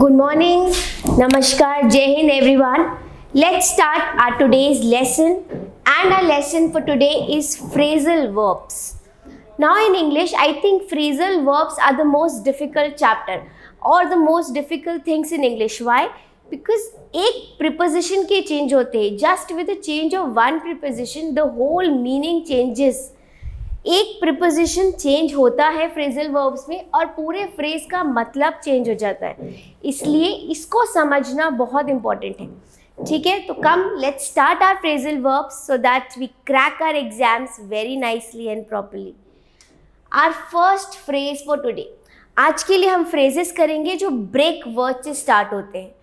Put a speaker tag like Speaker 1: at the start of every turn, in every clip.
Speaker 1: Good morning, Namaskar, Jai Hind everyone. Let's start our today's lesson, and our lesson for today is phrasal verbs. Now in English, I think phrasal verbs are the most difficult chapter or the most difficult things in English. Why? Because एक preposition के change होते हैं. Just with the change of one preposition, the whole meaning changes. एक preposition change होता है phrasal verbs में और पूरे फ्रेज का मतलब चेंज हो जाता है, इसलिए इसको समझना बहुत इंपॉर्टेंट है. ठीक है, तो come let's start our phrasal verbs so that we crack our exams very nicely and properly. Our first phrase for today, आज के लिए हम फ्रेजेस करेंगे जो ब्रेक वर्ड से स्टार्ट होते हैं.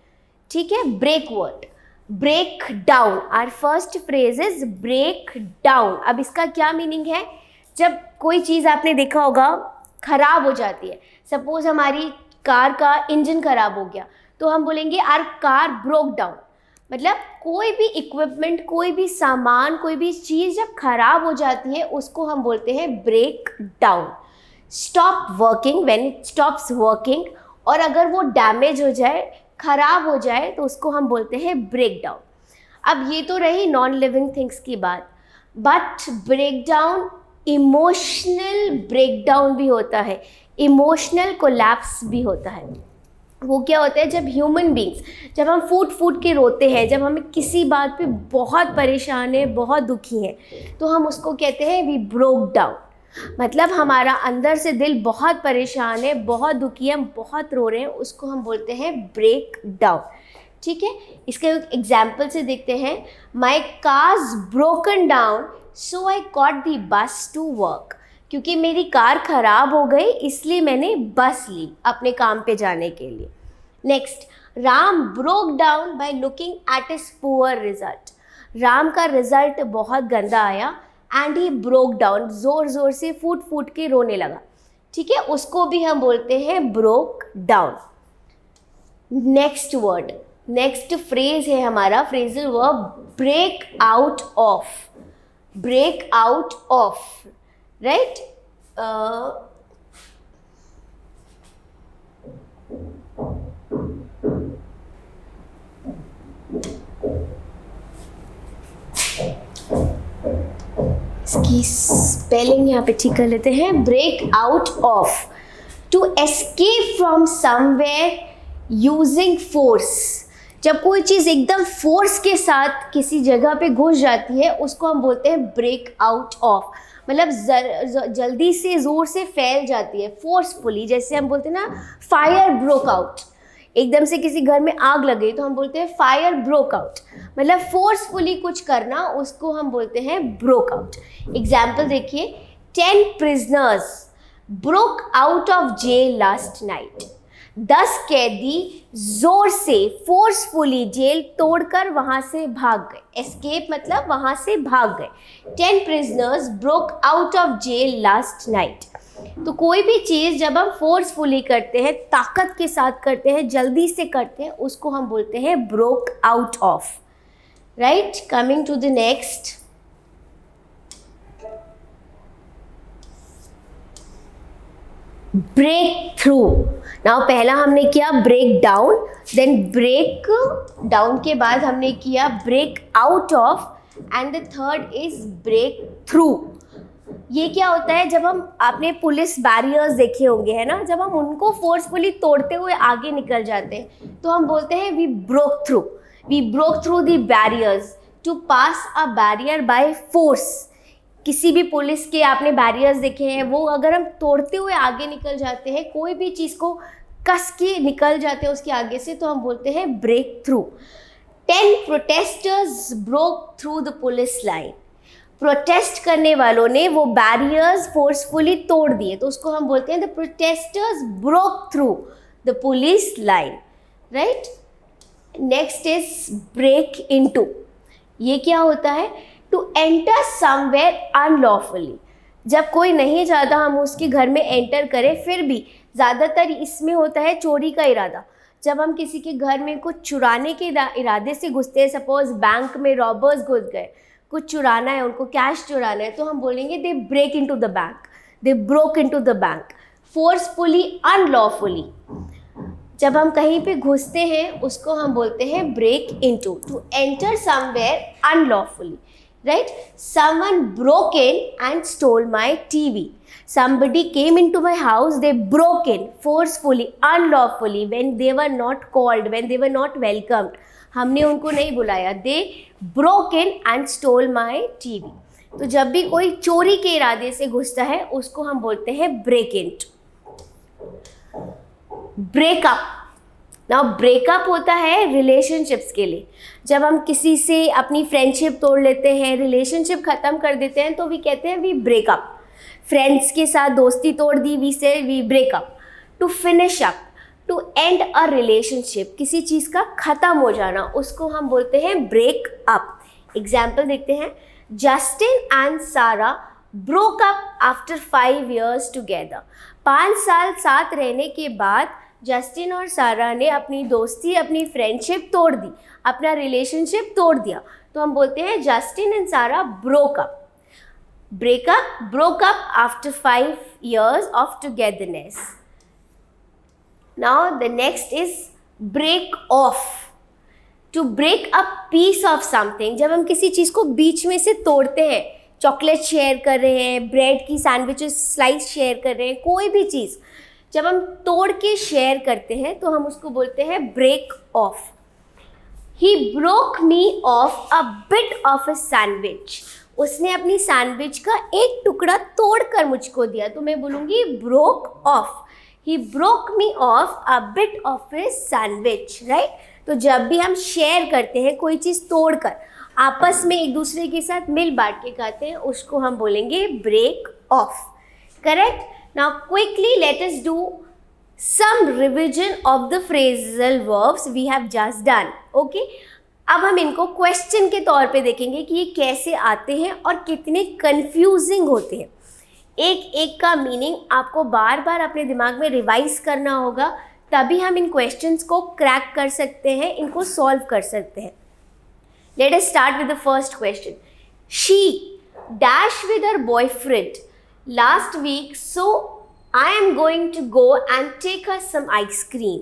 Speaker 1: ठीक है, break word, break down. Our first phrase is break down. अब इसका क्या मीनिंग है? जब कोई चीज़ आपने देखा होगा ख़राब हो जाती है, सपोज हमारी कार का इंजन ख़राब हो गया, तो हम बोलेंगे आर कार ब्रोक डाउन. मतलब कोई भी इक्विपमेंट, कोई भी सामान, कोई भी चीज़ जब ख़राब हो जाती है उसको हम बोलते हैं break down. Stop working, when it stops working, और अगर वो डैमेज हो जाए, ख़राब हो जाए, तो उसको हम बोलते हैं ब्रेक डाउन. अब ये तो रही नॉन लिविंग थिंग्स की बात, but break down emotional breakdown भी होता है, इमोशनल कोलैप्स भी होता है. वो क्या होता है? जब ह्यूमन बींग्स, जब हम फूट फूट के रोते हैं, जब हमें किसी बात पे बहुत परेशान है, बहुत दुखी हैं, तो हम उसको कहते हैं वी ब्रोक डाउन. मतलब हमारा अंदर से दिल बहुत परेशान है, बहुत दुखी है, हम बहुत रो रहे हैं, उसको हम बोलते हैं ब्रेक डाउन. ठीक है, इसके एग्जाम्पल से देखते हैं. My car's broken down so I caught the bus to work. क्योंकि मेरी कार ख़राब हो गई इसलिए मैंने बस ली अपने काम पे जाने के लिए. Next, Ram broke down by looking at his poor result. Ram का रिजल्ट बहुत गंदा आया एंड ही ब्रोक डाउन, ज़ोर ज़ोर से फूट फूट के रोने लगा. ठीक है, उसको भी हम बोलते हैं broke down. Next word, next phrase है हमारा phrasal verb break out of. Break out of, right? इसकी स्पेलिंग यहाँ पे ठीक कर लेते हैं. Break out of, to escape from somewhere using force. जब कोई चीज़ एकदम फोर्स के साथ किसी जगह पे घुस जाती है उसको हम बोलते हैं ब्रेक आउट ऑफ. मतलब जल्दी से ज़ोर से फैल जाती है, फोर्सफुली. जैसे हम बोलते हैं ना फायर ब्रोक आउट, एकदम से किसी घर में आग लग गई तो हम बोलते हैं फायर ब्रोक आउट. मतलब फोर्सफुली कुछ करना, उसको हम बोलते हैं ब्रोक आउट. एग्जाम्पल देखिए, 10 prisoners broke out of jail last night. 10 कैदी जोर से फोर्सफुली जेल तोड़कर वहां से भाग गए. एस्केप मतलब वहां से भाग गए. 10 prisoners broke out of jail last night. तो कोई भी चीज़ जब हम फोर्सफुली करते हैं, ताकत के साथ करते हैं, जल्दी से करते हैं, उसको हम बोलते हैं broke out of. Right, coming to the next. Break through. Now पहला हमने किया break down, then break down के बाद हमने किया break out of, and the third is break through. ये क्या होता है? जब हम, आपने पुलिस बैरियर्स देखे होंगे, है ना, जब हम उनको फोर्सफुली तोड़ते हुए आगे निकल जाते हैं तो हम बोलते हैं we broke through. We broke through the barriers. To pass a barrier by force. किसी भी पुलिस के आपने बैरियर्स देखे हैं, वो अगर हम तोड़ते हुए आगे निकल जाते हैं, कोई भी चीज़ को कस के निकल जाते हैं उसके आगे से, तो हम बोलते हैं break through. 10 protesters broke through the police line. Protest करने वालों ने वो बैरियर्स फोर्सफुली तोड़ दिए, तो उसको हम बोलते हैं the protesters broke through the police line. Right, next is break into. ये क्या होता है? To enter somewhere unlawfully. जब कोई नहीं चाहता हम उसके घर में एंटर करें, फिर भी ज़्यादातर इसमें होता है चोरी का इरादा. जब हम किसी के घर में कुछ चुराने के इरादे से घुसते हैं, सपोज बैंक में रॉबर्स घुस गए, कुछ चुराना है, उनको कैश चुराना है, तो हम बोलेंगे they break into the bank, they broke into the bank. Forcefully, unlawfully. जब हम कहीं पे घुसते हैं उसको हम बोलते हैं break into, to enter somewhere unlawfully, right? Someone broke in and stole my TV. Somebody came into my house, they broke in forcefully, unlawfully, when they were not called, when they were not welcomed. हमने उनको नहीं बुलाया. They broke in and stole my TV. तो जब भी कोई चोरी के इरादे से घुसता है उसको हम बोलते हैं break in. Breakup. Now breakup होता है रिलेशनशिप्स के लिए. जब हम किसी से अपनी फ्रेंडशिप तोड़ लेते हैं, रिलेशनशिप ख़त्म कर देते हैं, तो वी कहते हैं वी ब्रेकअप. फ्रेंड्स के साथ दोस्ती तोड़ दी, we say we breakup. To finish up, to end a relationship, किसी चीज़ का ख़त्म हो जाना, उसको हम बोलते हैं ब्रेक अप. एग्जाम्पल देखते हैं. जस्टिन एंड सारा broke up after 5 years together. 5 साल साथ रहने के बाद जस्टिन और सारा ने अपनी दोस्ती, अपनी फ्रेंडशिप तोड़ दी, अपना रिलेशनशिप तोड़ दिया. तो हम बोलते हैं जस्टिन एंड सारा broke up. Breakup, broke up after 5 years of togetherness. Now the next is break off. To break a piece of something. जब हम किसी चीज़ को बीच में से तोड़ते हैं, चॉकलेट शेयर कर रहे हैं, ब्रेड की सैंडविचेस स्लाइस शेयर कर रहे हैं, कोई भी चीज़ जब हम तोड़ के शेयर करते हैं तो हम उसको बोलते हैं break off. He broke me off a bit of a sandwich. उसने अपनी सैंडविच का एक टुकड़ा तोड़कर मुझको दिया, तो मैं बोलूँगी broke of. He broke me of a bit of his sandwich, right? तो जब भी हम शेयर करते हैं कोई चीज़ तोड़कर, आपस में एक दूसरे के साथ मिल बांट के खाते हैं, उसको हम बोलेंगे break off. Correct? Now quickly let us do some revision of the phrasal verbs we have just done. Okay, अब हम इनको क्वेश्चन के तौर पे देखेंगे कि ये कैसे आते हैं और कितने कंफ्यूजिंग होते हैं. एक एक का मीनिंग आपको बार बार अपने दिमाग में रिवाइज करना होगा, तभी हम इन क्वेश्चंस को क्रैक कर सकते हैं, इनको सॉल्व कर सकते हैं. Let us start with the first question. She dash with her boyfriend last week, so I am going to go and take her some ice cream.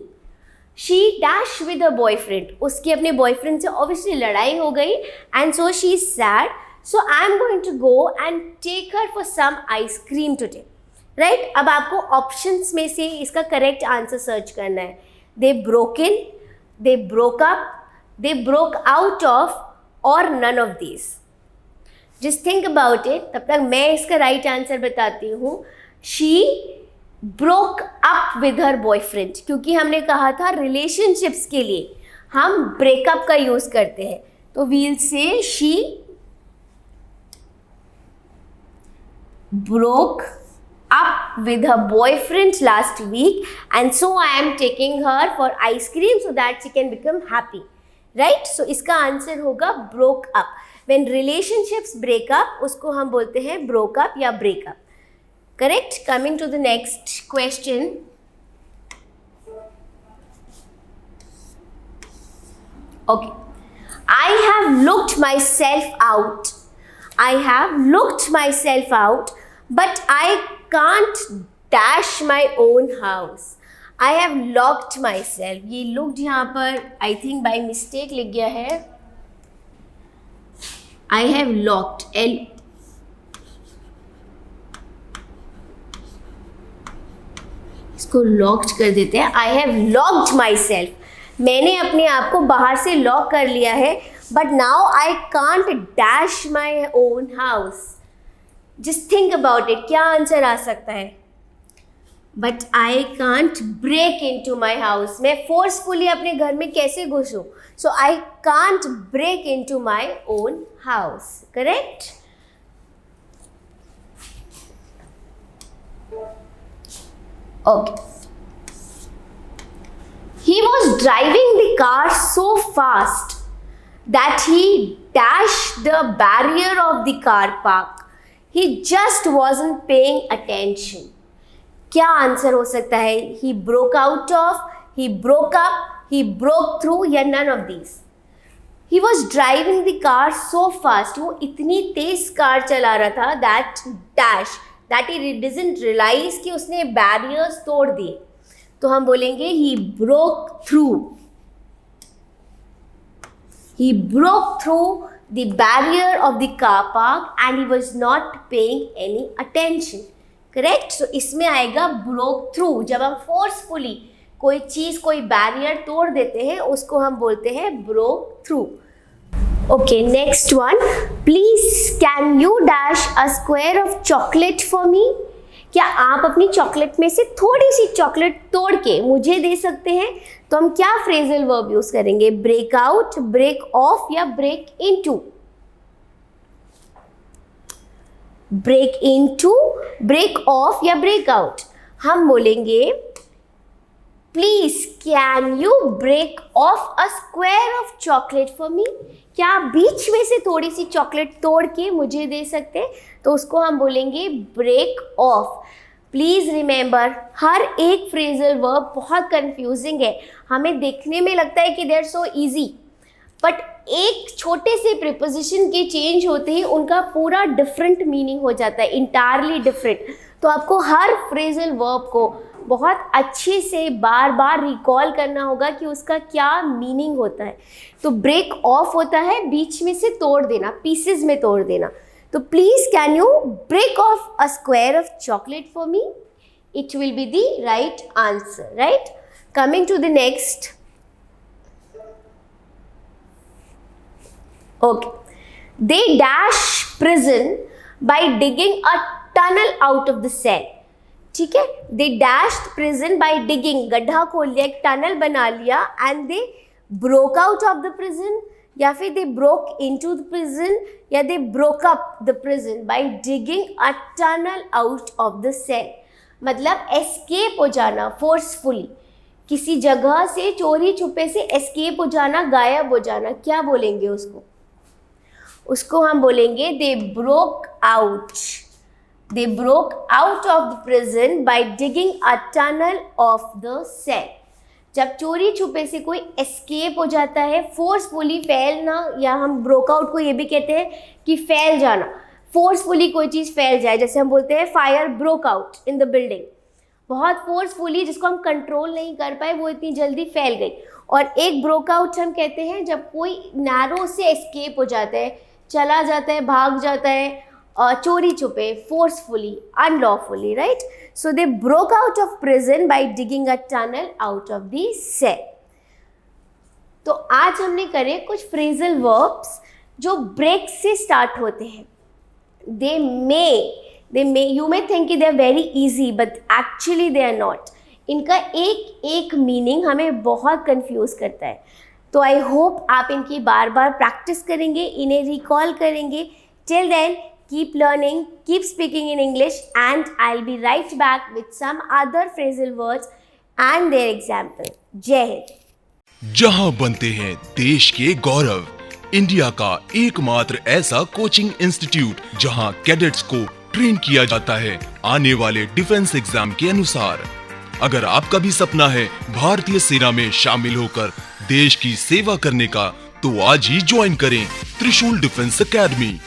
Speaker 1: She dash with a boyfriend, उसकी अपने boyfriend से obviously लड़ाई हो गई, and so she is sad, so I am going to go and take her for some ice cream today. Right? अब आपको options में से इसका करेक्ट आंसर सर्च करना है. They broke in, they broke up, they broke out of, और none of these. Just think about it. तब तक मैं इसका राइट आंसर बताती हूँ. She broke up with her boyfriend, क्योंकि हमने कहा था रिलेशनशिप्स के लिए हम ब्रेकअप का यूज़ करते हैं, तो वील से she broke up with her boyfriend last week, and so I am taking her for ice cream so that she can become happy, right? So इसका आंसर होगा broke up. When relationships break up, उसको हम बोलते हैं broke up या break up. Correct? Coming to the next question. Okay. I have looked myself out. I have looked myself out, but I can't dash my own house. I have locked myself. ये looked यहाँ पर I think by mistake लिख गया है. I have locked. इसको locked कर देते हैं. I have locked myself. मैंने अपने आप को बाहर से लॉक कर लिया है, but now I can't dash my own house. Just think about it. क्या आंसर आ सकता है? But I can't break into my house. मैं forcefully अपने घर में कैसे घुसूँ? So I can't break into my own house. Correct? Okay. He was driving the car so fast that he dashed the barrier of the car park. He just wasn't paying attention. क्या answer हो सकता है? He broke out of, he broke up, he broke through, या none of these. He was driving the car so fast. वो इतनी तेज car चला रहा था that he doesn't realize कि उसने barriers तोड़ दिए. तो हम बोलेंगे he broke through. He broke through the barrier of the car park and he was not paying any attention. Correct? So इसमें आएगा broke through. जब हम forcefully कोई चीज़, कोई बैरियर तोड़ देते हैं, उसको हम बोलते हैं broke through. Okay, next one. Please, can you dash a square of chocolate for me? क्या आप अपनी चॉकलेट में से थोड़ी सी चॉकलेट तोड़ के मुझे दे सकते हैं? तो हम क्या फ्रेजल वर्ब यूज करेंगे? ब्रेक आउट, ब्रेक ऑफ या break into? Break into, break off या ब्रेक आउट? हम बोलेंगे please can you break off a square of chocolate for me? क्या आप बीच में से थोड़ी सी चॉकलेट तोड़ के मुझे दे सकते हैं? तो उसको हम बोलेंगे ब्रेक ऑफ. प्लीज़ रिमेंबर, हर एक फ्रेजल वर्ब बहुत कंफ्यूजिंग है. हमें देखने में लगता है कि they are so easy, but एक छोटे से प्रीपोजिशन के चेंज होते ही उनका पूरा डिफरेंट मीनिंग हो जाता है, इंटायरली डिफरेंट. तो आपको हर फ्रेजल वर्ब को बहुत अच्छे से बार बार रिकॉल करना होगा कि उसका क्या मीनिंग होता है. तो ब्रेक ऑफ होता है बीच में से तोड़ देना, पीसेस में तोड़ देना. तो please can you break off a square of chocolate for me? It will be the right answer, right? Coming to the next. Okay, they dash prison by digging a tunnel out of the cell. ठीक है, they dashed prison by digging, गड्ढा खोल लिया, एक tunnel बना लिया, and they broke out of the prison, या फिर they broke into the prison, या they broke up the prison by digging a tunnel out of the cell. मतलब एस्केप हो जाना फोर्सफुली, किसी जगह से चोरी छुपे से एस्केप हो जाना, गायब हो जाना. क्या बोलेंगे उसको? उसको हम बोलेंगे दे broke out. They broke out of the prison by digging a tunnel of the cell. जब चोरी छुपे से कोई एस्केप हो जाता है, फोर्सफुली फैलना, या हम ब्रोक आउट को ये भी कहते हैं कि फैल जाना, फोर्सफुली कोई चीज़ फैल जाए. जैसे हम बोलते हैं fire broke out in the building, बहुत फोर्सफुली, जिसको हम कंट्रोल नहीं कर पाए, वो इतनी जल्दी फैल गई. और एक ब्रोक आउट हम कहते हैं जब कोई नैरो से एस्केप हो जाता है, चला जाता है, भाग जाता है, चोरी छुपे, forcefully, unlawfully, right? So they broke out of prison by digging a tunnel out of the cell. तो आज हमने करे कुछ फ्रेजल वर्ब्स जो ब्रेक से स्टार्ट होते हैं. They may you may think they are very easy, but actually they are not. इनका एक एक मीनिंग हमें बहुत कंफ्यूज करता है. तो आई होप आप इनकी बार बार प्रैक्टिस करेंगे, इन्हें रिकॉल करेंगे. Till then, keep learning, keep speaking in English, and I'll be right back with some other phrasal words and their example. जय हिंद.
Speaker 2: जहां बनते हैं देश के गौरव, इंडिया का एकमात्र ऐसा कोचिंग इंस्टीट्यूट जहां कैडेट्स को ट्रेन किया जाता है आने वाले डिफेंस एग्जाम के अनुसार. अगर आपका भी सपना है भारतीय सेना में शामिल होकर देश की सेवा करने का, तो आज ही ज्वाइन करें त्रिशूल डिफेंस एकेडमी.